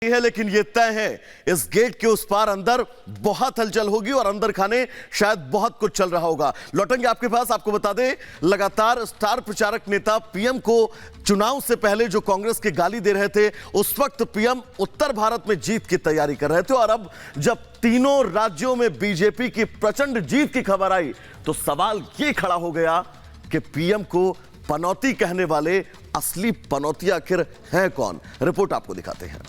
है, लेकिन यह तय है इस गेट के उस पार अंदर बहुत हलचल होगी और अंदर खाने शायद बहुत कुछ चल रहा होगा। लौटेंगे आपके पास। आपको बता दें, लगातार स्टार प्रचारक नेता पीएम को चुनाव से पहले जो कांग्रेस के गाली दे रहे थे, उस वक्त पीएम उत्तर भारत में जीत की तैयारी कर रहे थे और अब जब तीनों राज्यों में बीजेपी की प्रचंड जीत की खबर आई तो सवाल यह खड़ा हो गया कि पीएम को पनौती कहने वाले असली पनौती आखिर हैं कौन। रिपोर्ट आपको दिखाते हैं।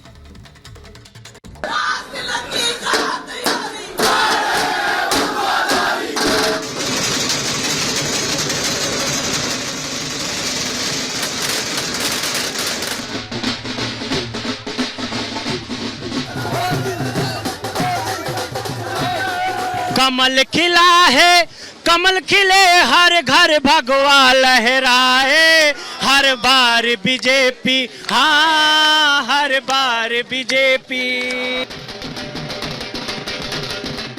कमल खिला है, कमल खिले हर घर भगवा लहराए, हर बार बीजेपी, हाँ हर बार बीजेपी।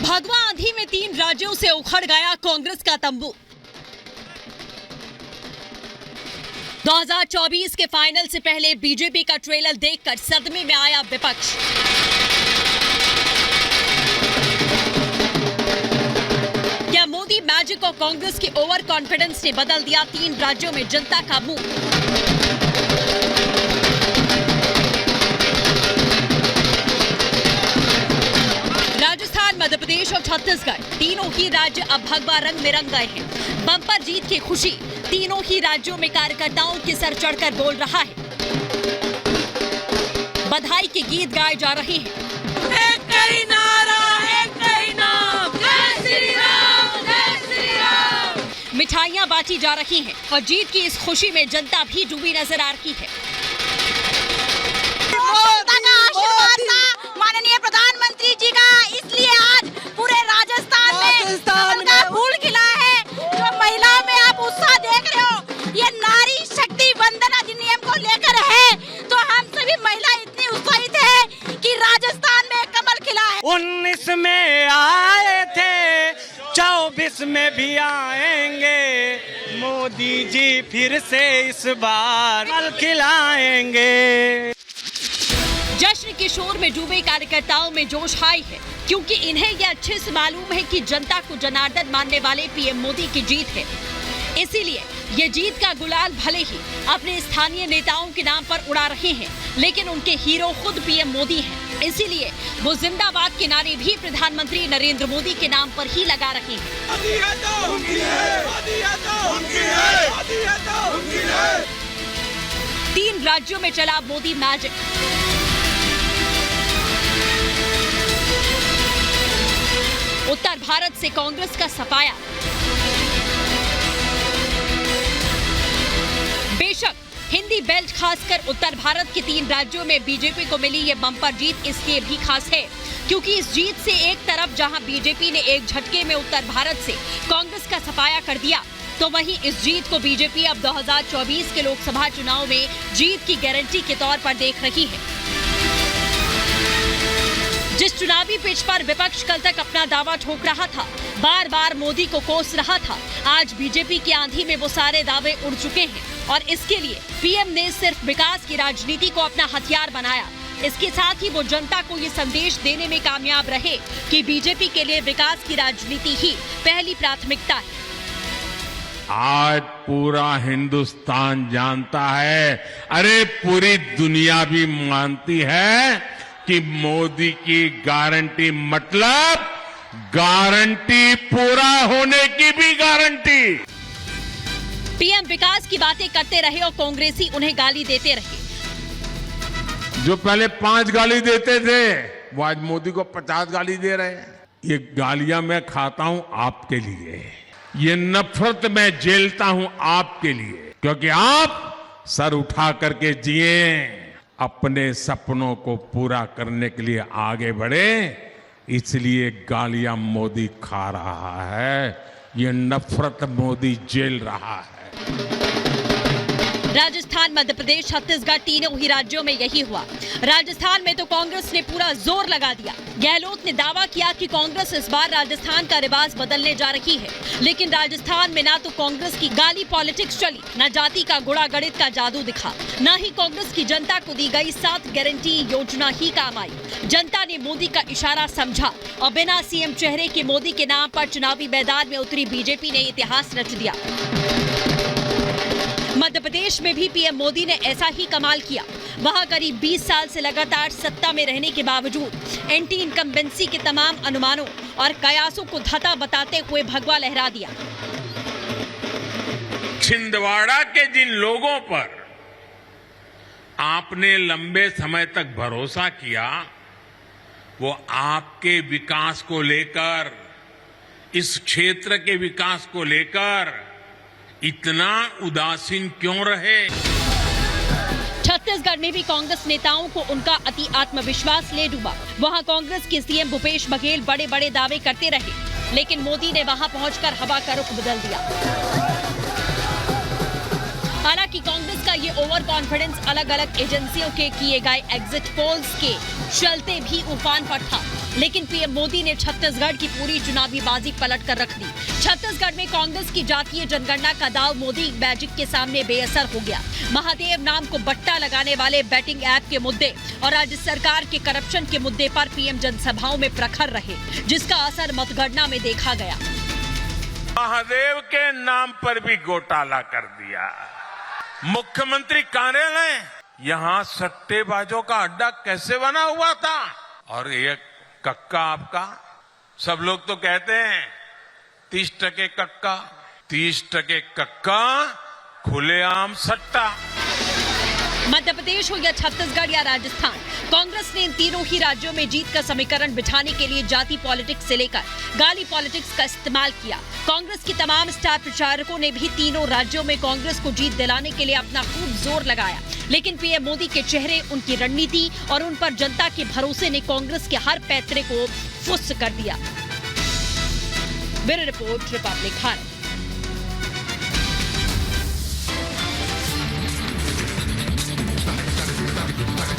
भगवा आंधी में 3 राज्यों से उखड़ गया कांग्रेस का तंबू। 2024 के फाइनल से पहले बीजेपी का ट्रेलर देखकर सदमे में आया विपक्ष। क्या मोदी मैजिक और कांग्रेस के ओवर कॉन्फिडेंस ने बदल दिया 3 राज्यों में जनता का मुंह? राजस्थान, मध्य प्रदेश और छत्तीसगढ़, तीनों ही राज्य अब भगवा रंग में रंग गए हैं। बम्पर जीत की खुशी तीनों ही राज्यों में कार्यकर्ताओं के सर चढ़कर बोल रहा है। बधाई के गीत गाए जा रहे हैं। एक कई नारा, एक कई नाम, जय श्री राम, जय श्री राम। मिठाइयां बांटी जा रही हैं और जीत की इस खुशी में जनता भी डूबी नजर आ रही है। माननीय प्रधानमंत्री जी का, इसलिए आज पूरे राजस्थान में कमल का फूल खिला है। जो महिलाओं में आप उत्साह देख रहे हो, ये नारी शक्ति वंदन अधिनियम को लेकर है। तो हम सभी महिला इतनी उत्साहित है कि राजस्थान में कमल खिला है। 19 में आए थे, 24 में भी आएंगे, मोदी जी फिर से इस बार कमल खिलाएंगे। जश्न के शोर में डूबे कार्यकर्ताओं में जोश हाई है, क्योंकि इन्हें यह अच्छे से मालूम है कि जनता को जनार्दन मानने वाले पीएम मोदी की जीत है। इसीलिए ये जीत का गुलाल भले ही अपने स्थानीय नेताओं के नाम पर उड़ा रहे हैं, लेकिन उनके हीरो खुद पीएम मोदी हैं। इसीलिए वो जिंदाबाद के नारे भी प्रधानमंत्री नरेंद्र मोदी के नाम पर ही लगा रहे हैं। 3 राज्यों में चला मोदी मैजिक। उत्तर भारत से कांग्रेस का सफाया। बेशक हिंदी बेल्ट खासकर उत्तर भारत के 3 राज्यों में बीजेपी को मिली ये बम्पर जीत इसलिए भी खास है क्योंकि इस जीत से एक तरफ जहां बीजेपी ने एक झटके में उत्तर भारत से कांग्रेस का सफाया कर दिया, तो वहीं इस जीत को बीजेपी अब 2024 के लोकसभा चुनाव में जीत की गारंटी के तौर पर देख रही है। जिस चुनावी पिच पर विपक्ष कल तक अपना दावा ठोक रहा था, बार बार मोदी को कोस रहा था, आज बीजेपी की आंधी में वो सारे दावे उड़ चुके हैं और इसके लिए पीएम ने सिर्फ विकास की राजनीति को अपना हथियार बनाया। इसके साथ ही वो जनता को ये संदेश देने में कामयाब रहे कि बीजेपी के लिए विकास की राजनीति ही पहली प्राथमिकता है। आज पूरा हिंदुस्तान जानता है, अरे पूरी दुनिया भी मानती है कि मोदी की गारंटी मतलब गारंटी पूरा होने की भी गारंटी। पीएम विकास की बातें करते रहे और कांग्रेसी उन्हें गाली देते रहे। जो पहले 5 गाली देते थे, वो आज मोदी को 50 गाली दे रहे हैं। ये गालियां मैं खाता हूं आपके लिए, ये नफरत मैं झेलता हूं आपके लिए, क्योंकि आप सर उठा करके जिए, अपने सपनों को पूरा करने के लिए आगे बढ़े, इसलिए गालियां मोदी खा रहा है, ये नफरत मोदी झेल रहा है। राजस्थान, मध्य प्रदेश, छत्तीसगढ़, तीनों ही राज्यों में यही हुआ। राजस्थान में तो कांग्रेस ने पूरा जोर लगा दिया। गहलोत ने दावा किया कि कांग्रेस इस बार राजस्थान का रिवाज बदलने जा रही है, लेकिन राजस्थान में ना तो कांग्रेस की गाली पॉलिटिक्स चली, न जाति का गुणा गणित का जादू दिखा, न ही कांग्रेस की जनता को दी गई 7 गारंटी योजना ही काम आई। जनता ने मोदी का इशारा समझा और बिना सीएम चेहरे के मोदी के नाम पर चुनावी मैदान में उतरी बीजेपी ने इतिहास रच दिया। मध्य प्रदेश में भी पीएम मोदी ने ऐसा ही कमाल किया। वहां करीब 20 साल से लगातार सत्ता में रहने के बावजूद एंटी इनकम्बेंसी के तमाम अनुमानों और कयासों को धता बताते हुए भगवा लहरा दिया। छिंदवाड़ा के जिन लोगों पर आपने लंबे समय तक भरोसा किया, वो आपके विकास को लेकर, इस क्षेत्र के विकास को लेकर इतना उदासीन क्यों रहे? छत्तीसगढ़ में भी कांग्रेस नेताओं को उनका अति आत्मविश्वास ले डूबा। वहां कांग्रेस के सीएम भूपेश बघेल बड़े बड़े दावे करते रहे, लेकिन मोदी ने वहां पहुंचकर हवा का रुख बदल दिया। हालांकि कांग्रेस का ये ओवर कॉन्फिडेंस अलग अलग एजेंसियों के किए गए एग्जिट पोल्स के चलते भी उफान पर था, लेकिन पीएम मोदी ने छत्तीसगढ़ की पूरी चुनावी बाजी पलट कर रख दी। छत्तीसगढ़ में कांग्रेस की जातीय जनगणना का दाव मोदी मैजिक के सामने बेअसर हो गया। महादेव नाम को बट्टा लगाने वाले बैटिंग ऐप के मुद्दे और राज्य सरकार के करप्शन के मुद्दे पर पीएम जनसभाओं में प्रखर रहे, जिसका असर मतगणना में देखा गया। महादेव के नाम पर भी घोटाला कर दिया। मुख्यमंत्री कार्यालय यहां सट्टेबाजों का अड्डा कैसे बना हुआ था? और ये कक्का आपका, सब लोग तो कहते हैं 30% कक्का, 30% कक्का, खुलेआम सट्टा। मध्य प्रदेश हो या छत्तीसगढ़ या राजस्थान, कांग्रेस ने इन तीनों ही राज्यों में जीत का समीकरण बिठाने के लिए जाति पॉलिटिक्स से लेकर गाली पॉलिटिक्स का इस्तेमाल किया। कांग्रेस की तमाम स्टार प्रचारकों ने भी तीनों राज्यों में कांग्रेस को जीत दिलाने के लिए अपना खूब जोर लगाया, लेकिन पीएम मोदी के चेहरे, उनकी रणनीति और उन पर जनता के भरोसे ने कांग्रेस के हर पैतरे को फुस कर दिया। Bureau report, Republic Bharat.